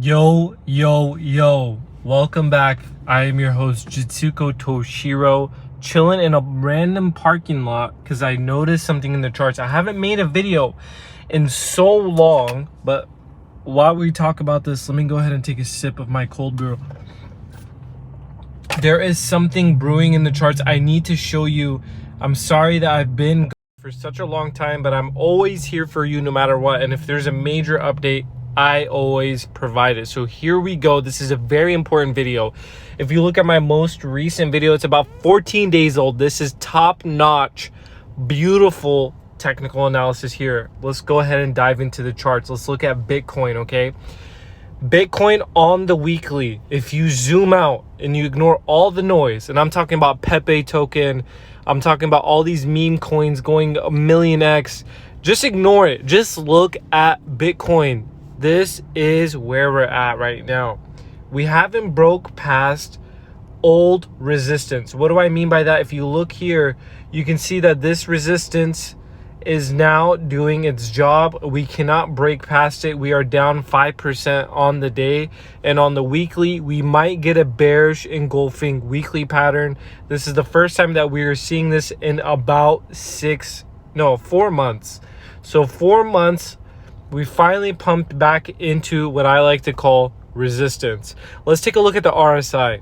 Yo, welcome back. I am your host Jitsuko Toshiro, chilling in a random parking lot because I noticed something in the charts. I haven't made a video in so long, but while we talk about this, let me go ahead and take a sip of my cold brew. There is something brewing in the charts I need to show you. I'm sorry that I've been gone for such a long time, but I'm always here for you no matter what. And if there's a major update, I always provide it. So here we go. This is a very important video. If you look at my most recent video, it's about 14 days old. This is top-notch, beautiful technical analysis here. Let's go ahead and dive into the charts. Let's look at Bitcoin, okay? Bitcoin on the weekly, if you zoom out and you ignore all the noise, and I'm talking about Pepe token, I'm talking about all these meme coins going a million X, just ignore it. Just look at Bitcoin. This is where we're at right now. We haven't broke past old resistance. What do I mean by that? If you look here, you can see that this resistance is now doing its job. We cannot break past it. We are down 5% on the day, and on the weekly we might get a bearish engulfing weekly pattern. This is the first time that we are seeing this in about 4 months. So 4 months we finally pumped back into what I like to call resistance. Let's take a look at the RSI.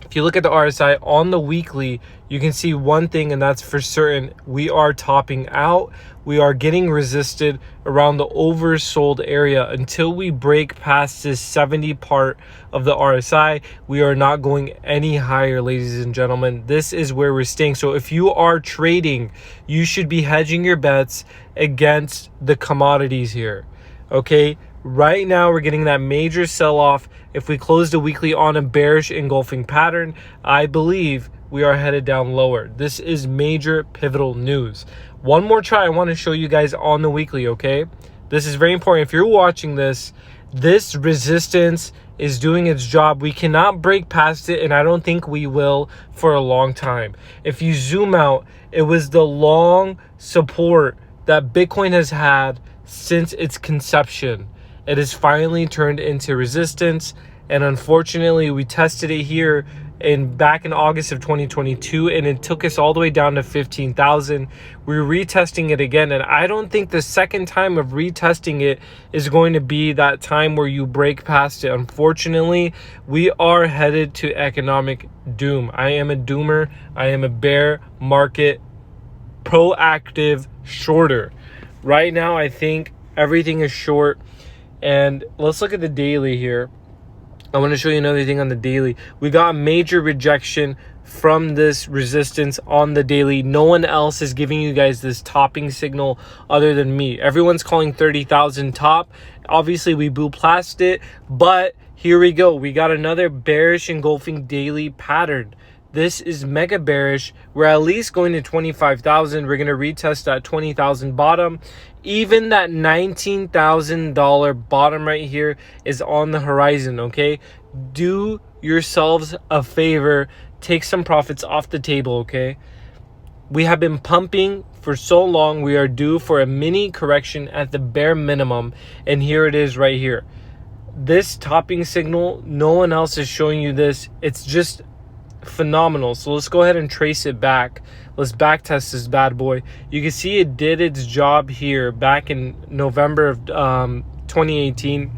If you look at the RSI on the weekly, you can see one thing, and that's for certain. We are topping out. We are getting resisted around the oversold area. Until we break past this 70 part of the RSI, we are not going any higher, ladies and gentlemen. This is where we're staying. So if you are trading, you should be hedging your bets against the commodities here, okay? Right now, we're getting that major sell-off. If we close the weekly on a bearish engulfing pattern, I believe we are headed down lower. This is major pivotal news. One more chart I want to show you guys on the weekly, okay? This is very important. If you're watching this, this resistance is doing its job. We cannot break past it, and I don't think we will for a long time. If you zoom out, it was the long support that Bitcoin has had since its conception. It has finally turned into resistance, and unfortunately we tested it here back in August of 2022, and it took us all the way down to 15,000. We're retesting it again, and I don't think the second time of retesting it is going to be that time where you break past it. Unfortunately, we are headed to economic doom. I am a doomer. I am a bear market proactive shorter. Right now, I think everything is short. And let's look at the daily here. I want to show you another thing on the daily. We got a major rejection from this resistance on the daily. No one else is giving you guys this topping signal other than me. Everyone's calling 30,000 top. Obviously, we blew past it, but here we go. We got another bearish engulfing daily pattern. This is mega bearish. We're at least going to 25,000. We're going to retest that 20,000 bottom. Even that $19,000 bottom right here is on the horizon, okay? Do yourselves a favor. Take some profits off the table, okay? We have been pumping for so long. We are due for a mini correction at the bare minimum. And here it is right here. This topping signal, no one else is showing you this. It's just phenomenal. So let's go ahead and trace it back. Let's back test this bad boy. You can see it did its job here back in November of 2018,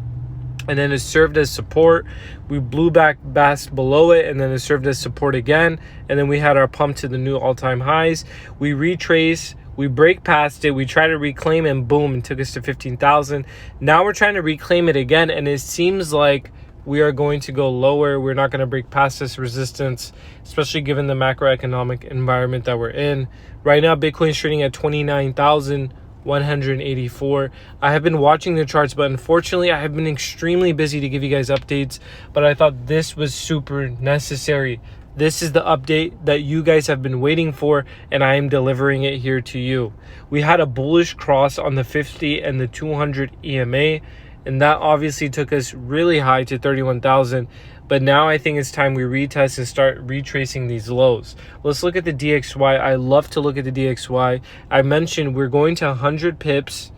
and then it served as support. We blew back past below it, and then it served as support again, and then we had our pump to the new all-time highs. We retrace, we break past it, we try to reclaim, and boom, it took us to 15,000. Now we're trying to reclaim it again, and it seems like we are going to go lower. We're not going to break past this resistance, especially given the macroeconomic environment that we're in. Right now, Bitcoin's trading at 29,184. I have been watching the charts, but unfortunately, I have been extremely busy to give you guys updates, but I thought this was super necessary. This is the update that you guys have been waiting for, and I am delivering it here to you. We had a bullish cross on the 50 and the 200 EMA, and that obviously took us really high to 31,000. But now I think it's time we retest and start retracing these lows. Let's look at the DXY. I love to look at the DXY. I mentioned we're going to 100 pips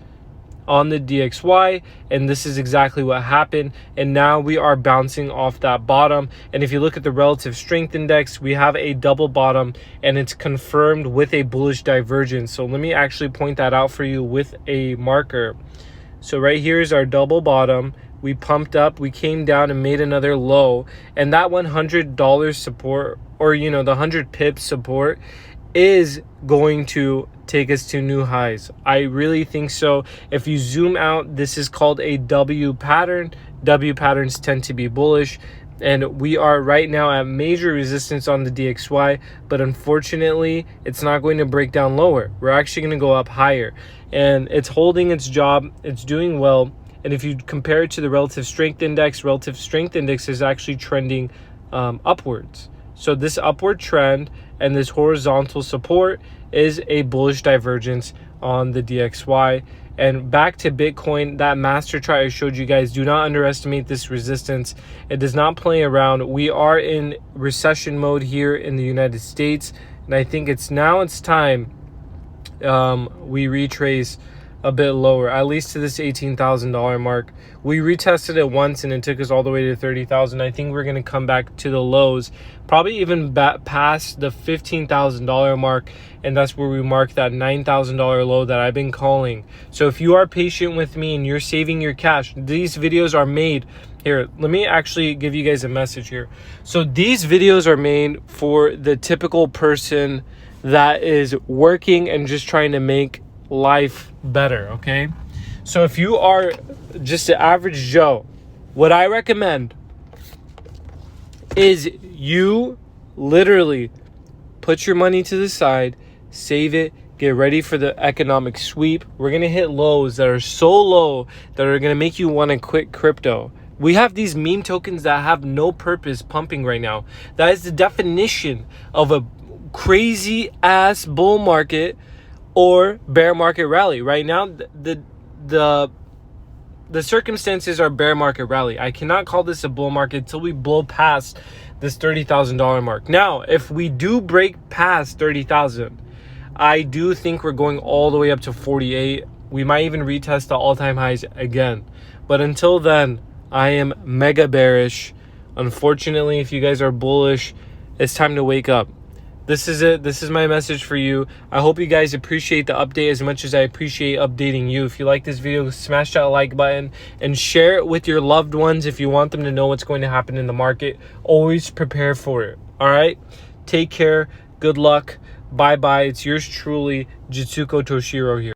on the DXY, and this is exactly what happened. And now we are bouncing off that bottom. And if you look at the relative strength index, we have a double bottom, and it's confirmed with a bullish divergence. So let me actually point that out for you with a marker. So right here is our double bottom. We pumped up, we came down and made another low, and that $100 support, or the 100 pips support, is going to take us to new highs. I really think so. If you zoom out, this is called a W pattern. W patterns tend to be bullish, and we are right now at major resistance on the DXY, but unfortunately it's not going to break down lower. We're actually going to go up higher, and it's holding its job. It's doing well. And if you compare it to the relative strength index is actually trending upwards. So this upward trend and this horizontal support is a bullish divergence on the DXY. And back to Bitcoin, that master chart I showed you guys, do not underestimate this resistance. It does not play around. We are in recession mode here in the United States, and I think it's time we retrace a bit lower, at least to this $18,000 mark. We retested it once and it took us all the way to 30,000. I think we're going to come back to the lows, probably even past the $15,000 mark, and that's where we mark that $9,000 low that I've been calling. So if you are patient with me and you're saving your cash, these videos are made here. Let me actually give you guys a message here. So these videos are made for the typical person that is working and just trying to make life better, okay? So if you are just an average Joe, what I recommend is you literally put your money to the side, save it, get ready for the economic sweep. We're gonna hit lows that are so low that are gonna make you want to quit crypto. We have these meme tokens that have no purpose pumping right now. That is the definition of a crazy ass bull market or bear market rally. Right now, the circumstances are bear market rally. I cannot call this a bull market until we blow past this $30,000 mark. Now, if we do break past 30,000, I do think we're going all the way up to 48. We might even retest the all-time highs again. But until then, I am mega bearish. Unfortunately, if you guys are bullish, it's time to wake up. This is it. This is my message for you. I hope you guys appreciate the update as much as I appreciate updating you. If you like this video, smash that like button and share it with your loved ones if you want them to know what's going to happen in the market. Always prepare for it. All right? Take care. Good luck. Bye-bye. It's yours truly, Jitsuko Toshiro here.